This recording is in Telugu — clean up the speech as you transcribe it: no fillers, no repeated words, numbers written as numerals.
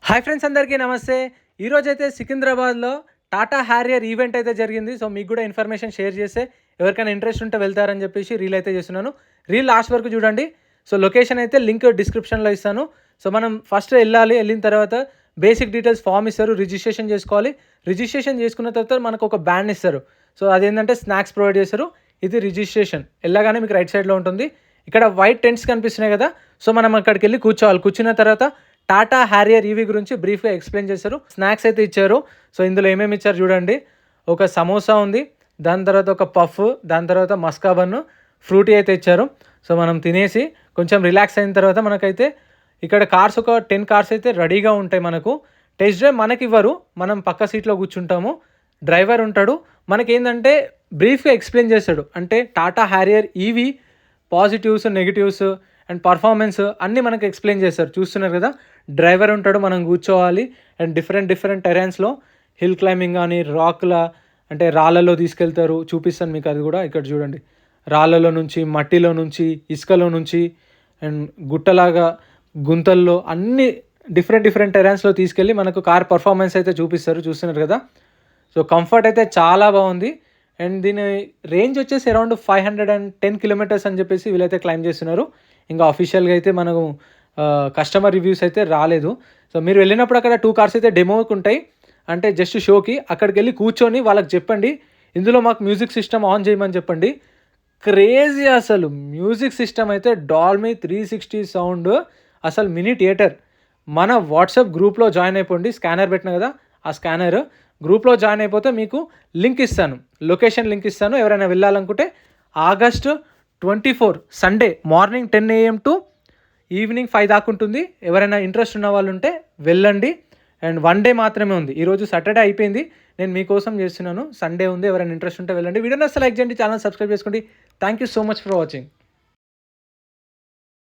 హాయ్ ఫ్రెండ్స్, అందరికీ నమస్తే. ఈరోజైతే సికింద్రాబాద్లో టాటా హ్యారియర్ ఈవెంట్ అయితే జరిగింది. సో మీకు కూడా ఇన్ఫర్మేషన్ షేర్ చేస్తే ఎవరికైనా ఇంట్రెస్ట్ ఉంటే వెళ్తారని చెప్పేసి రీల్ అయితే చేస్తున్నాను. రీల్ లాస్ట్ వరకు చూడండి. సో లొకేషన్ అయితే లింక్ డిస్క్రిప్షన్లో ఇస్తాను. సో మనం ఫస్ట్ వెళ్ళిన తర్వాత బేసిక్ డీటెయిల్స్ ఫామ్ ఇస్తారు, రిజిస్ట్రేషన్ చేసుకోవాలి. రిజిస్ట్రేషన్ చేసుకున్న తర్వాత మనకు ఒక బ్యాండ్ ఇస్తారు. సో అదేంటంటే స్నాక్స్ ప్రొవైడ్ చేస్తారు. ఇది రిజిస్ట్రేషన్. వెళ్ళగానే మీకు రైట్ సైడ్లో ఉంటుంది. ఇక్కడ వైట్ టెంట్స్ కనిపిస్తున్నాయి కదా. సో మనం అక్కడికి వెళ్ళి కూర్చోవాలి. కూర్చున్న తర్వాత టాటా హ్యారియర్ ఈవీ గురించి బ్రీఫ్గా ఎక్స్ప్లెయిన్ చేశారు. స్నాక్స్ అయితే ఇచ్చారు. సో ఇందులో ఏమేమి ఇచ్చారు చూడండి. ఒక సమోసా ఉంది, దాని తర్వాత ఒక పఫ్, దాని తర్వాత మస్కా బన్, ఫ్రూటీ అయితే ఇచ్చారు. సో మనం తినేసి కొంచెం రిలాక్స్ అయిన తర్వాత మనకైతే ఇక్కడ కార్స్ ఒక 10 కార్స్ అయితే రెడీగా ఉంటాయి. మనకు టెస్ట్ డ్రైవ్ మనకి ఇవ్వరు, మనం పక్క సీట్లో కూర్చుంటాము. డ్రైవర్ ఉంటాడు. మనకేంటంటే బ్రీఫ్గా ఎక్స్ప్లెయిన్ చేస్తాడు. అంటే Tata Harrier EV positives, negatives and performance అన్నీ మనకు ఎక్స్ప్లెయిన్ చేస్తారు. చూస్తున్నారు కదా, డ్రైవర్ ఉంటాడు, మనం కూర్చోవాలి. అండ్ డిఫరెంట్ టెరెన్స్లో హిల్ క్లైంబింగ్ కానీ రాక్లా అంటే రాళ్ళలో తీసుకెళ్తారు. చూపిస్తాను మీకు అది కూడా. ఇక్కడ చూడండి, రాళ్ళలో నుంచి, మట్టిలో నుంచి, ఇసుకలో నుంచి అండ్ గుట్టలాగా గుంతల్లో అన్ని డిఫరెంట్ టెరెన్స్లో తీసుకెళ్ళి మనకు కార్ పర్ఫార్మెన్స్ అయితే చూపిస్తారు. చూస్తున్నారు కదా. సో కంఫర్ట్ అయితే చాలా బాగుంది. అండ్ దీని రేంజ్ వచ్చేసి అరౌండ్ 510 కిలోమీటర్స్ అని చెప్పేసి వీళ్ళైతే క్లైమ్ చేస్తున్నారు. ఇంకా అఫీషియల్గా అయితే మనకు కస్టమర్ రివ్యూస్ అయితే రాలేదు. సో మీరు వెళ్ళినప్పుడు అక్కడ 2 కార్స్ అయితే డెమోకి ఉంటాయి. అంటే జస్ట్ షోకి అక్కడికి వెళ్ళి కూర్చొని వాళ్ళకి చెప్పండి, ఇందులో మాకు మ్యూజిక్ సిస్టమ్ ఆన్ చేయమని చెప్పండి. క్రేజీ అసలు మ్యూజిక్ సిస్టమ్ అయితే డాల్మీ 360 సౌండ్, అసలు మినీ థియేటర్. మన వాట్సాప్ గ్రూప్లో జాయిన్ అయిపోండి. స్కానర్ పెట్టిన కదా, ఆ స్కానర్ గ్రూప్లో జాయిన్ అయిపోతే మీకు లింక్ ఇస్తాను, లొకేషన్ లింక్ ఇస్తాను. ఎవరైనా వెళ్ళాలనుకుంటే August 24 Sunday morning 10 AM to evening 5 దాకా ఉంటుంది. ఎవరైనా ఇంట్రెస్ట్ ఉన్న వాళ్ళు ఉంటే వెళ్ళండి. అండ్ 1 డే మాత్రమే ఉంది. ఈరోజు సాటర్డే అయిపోయింది, నేను మీకోసం చేస్తున్నాను. సండే ఉంది, ఎవరైనా ఇంట్రెస్ట్ ఉంటే వెళ్ళండి. వీడియోని అసలు లైక్ చేయండి, ఛానల్ సబ్స్క్రైబ్ చేసుకోండి. Thank you so much for watching.